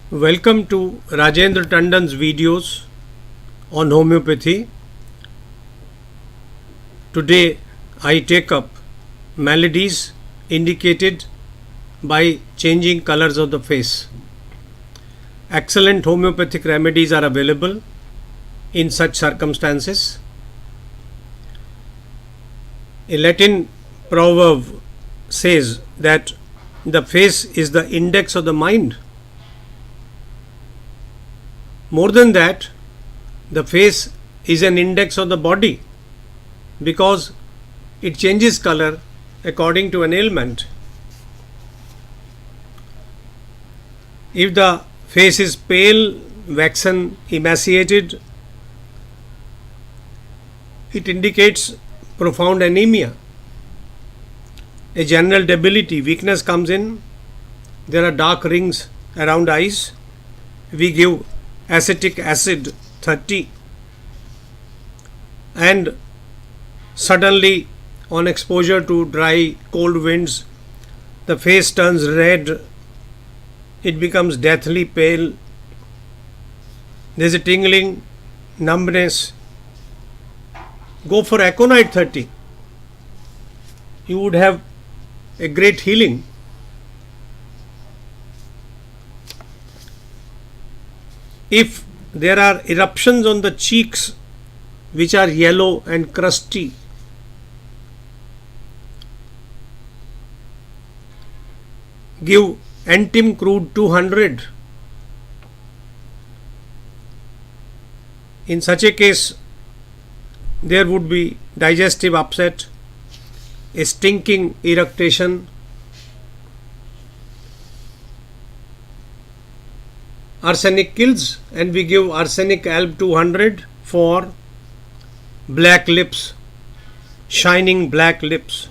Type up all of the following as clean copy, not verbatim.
Welcome to Rajendra Tandon's videos on homeopathy. Today I take up maladies indicated by changing colors of the face. Excellent homeopathic remedies are available in such circumstances. A Latin proverb says that the face is the index of the mind. More than that, the face is an index of the body because it changes color according to an ailment. If the face is pale, waxen, emaciated, it indicates profound anemia. A general debility, weakness comes in. There are dark rings around eyes. We give acetic acid 30, and suddenly on exposure to dry cold winds the face turns red, it becomes deathly pale, there is a tingling, numbness. Go for aconite 30, you would have a great healing. If there are eruptions on the cheeks which are yellow and crusty, give Antim crude 200. In such a case, there would be digestive upset, a stinking eructation. Arsenic kills, and we give arsenic alb 200 for black lips, shining black lips.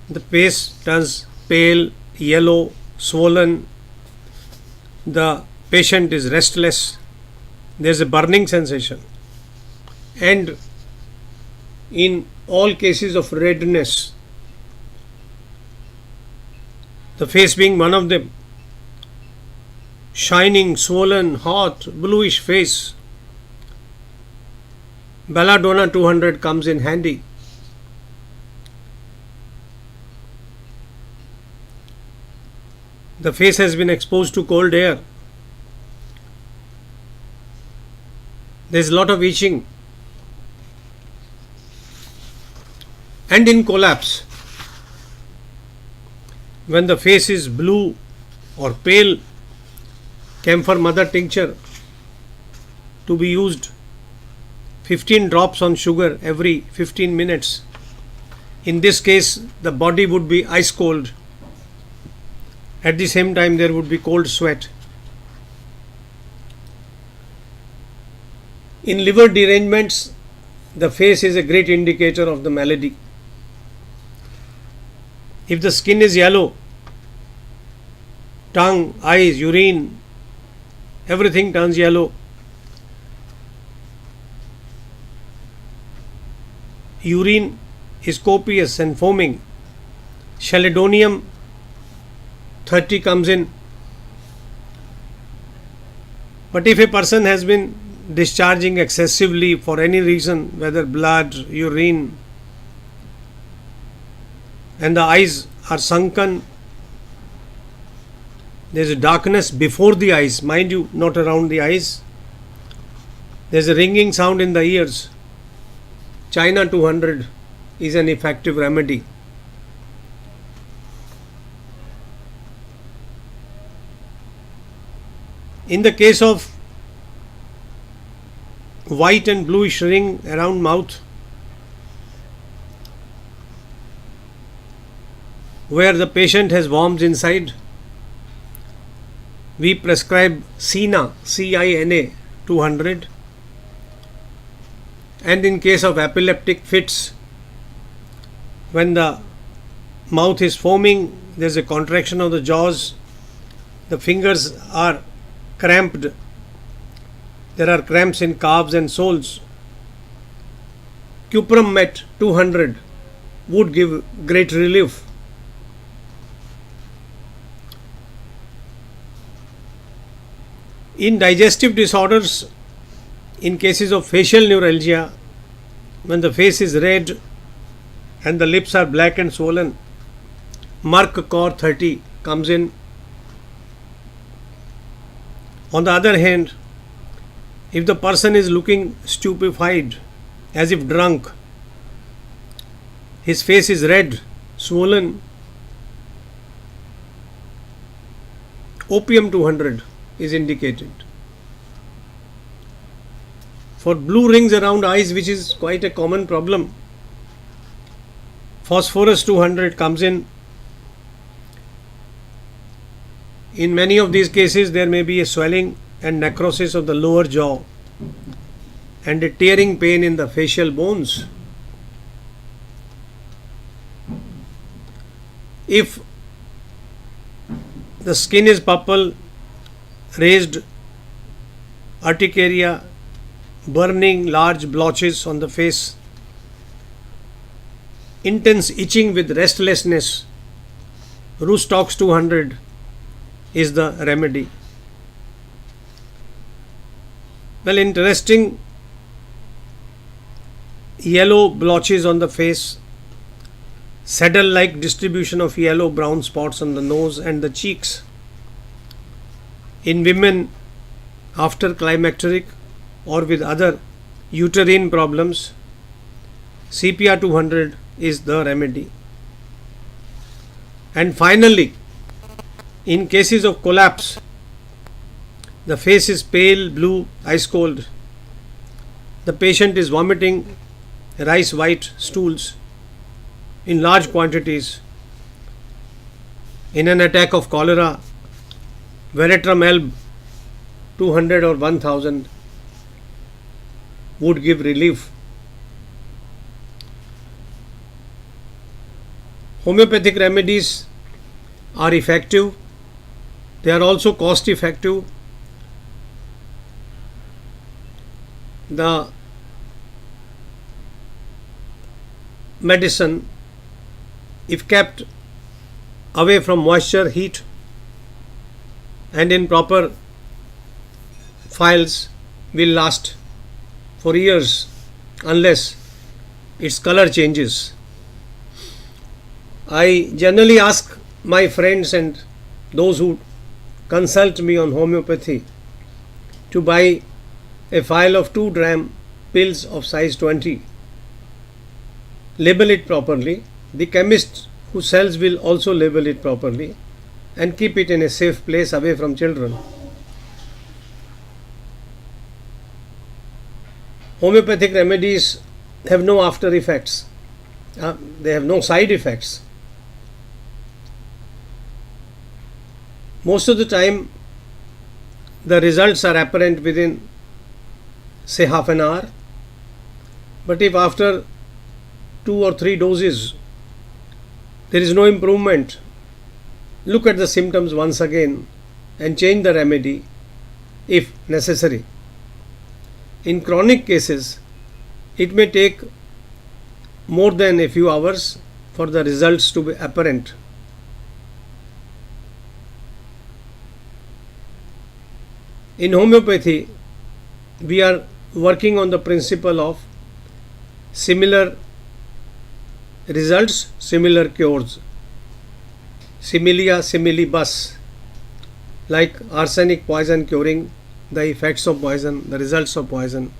The face turns pale, yellow, swollen. The patient is restless. There is a burning sensation. And in all cases of redness, the face being one of them, shining, swollen, hot, bluish face, belladonna 200 comes in handy. The face has been exposed to cold air. There is a lot of itching. And in collapse, when the face is blue or pale, camphor mother tincture to be used 15 drops on sugar every 15 minutes. In this case, the body would be ice cold. At the same time, there would be cold sweat. In liver derangements, the face is a great indicator of the malady. If the skin is yellow, tongue, eyes, urine, everything turns yellow. Urine is copious and foaming. Chelidonium 30 comes in. But if a person has been discharging excessively for any reason, whether blood, urine, and the eyes are sunken, there is a darkness before the eyes, mind you, not around the eyes. There is a ringing sound in the ears. China 200 is an effective remedy. In the case of white and bluish ring around mouth, where the patient has worms inside, we prescribe Cina, CINA 200. And in case of epileptic fits, when the mouth is foaming, there is a contraction of the jaws, the fingers are cramped, there are cramps in calves and soles, Cuprum Met 200 would give great relief. In digestive disorders, in cases of facial neuralgia, when the face is red and the lips are black and swollen, Merck Core 30 comes in. On the other hand, if the person is looking stupefied, as if drunk, his face is red, swollen, Opium 200 is indicated. For blue rings around eyes, which is quite a common problem, Phosphorus 200 comes in. In many of these cases, there may be a swelling and necrosis of the lower jaw and a tearing pain in the facial bones. If the skin is purple, raised urticaria, burning large blotches on the face, intense itching with restlessness, Rustox 200 is the remedy. Well, interesting, yellow blotches on the face, saddle-like distribution of yellow-brown spots on the nose and the cheeks. In women after climacteric or with other uterine problems, CPR 200 is the remedy. And finally, in cases of collapse, the face is pale blue, ice cold, the patient is vomiting rice white stools in large quantities. In an attack of cholera, Veratrum 200 or 1000 would give relief. Homeopathic remedies are effective. They are also cost effective. The medicine, if kept away from moisture, heat, and in proper files, will last for years unless its color changes. I generally ask my friends and those who consult me on homeopathy to buy a file of 2 gram pills of size 20. Label it properly. The chemist who sells will also label it properly and keep it in a safe place away from children. Homeopathic remedies have no after effects. They have no side effects. Most of the time, the results are apparent within, say, half an hour. But if after 2 or 3 doses there is no improvement, look at the symptoms once again and change the remedy if necessary. In chronic cases, it may take more than a few hours for the results to be apparent. In homeopathy, we are working on the principle of similar results, similar cures, similia similibus, like arsenic poison curing the effects of poison, the results of poison.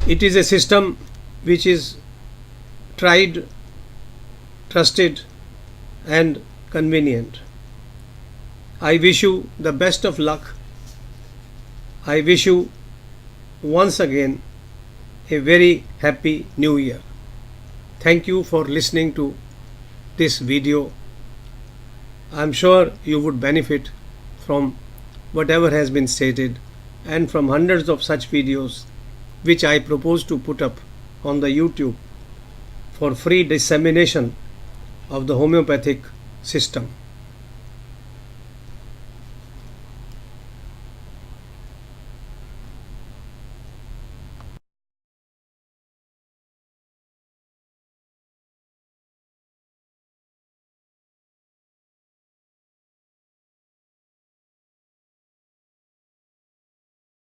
It is a system which is tried, trusted, and convenient. I wish you the best of luck. I wish you once again a very happy new year. Thank you for listening to this video. I am sure you would benefit from whatever has been stated and from hundreds of such videos which I propose to put up on the YouTube for free dissemination of the homeopathic system.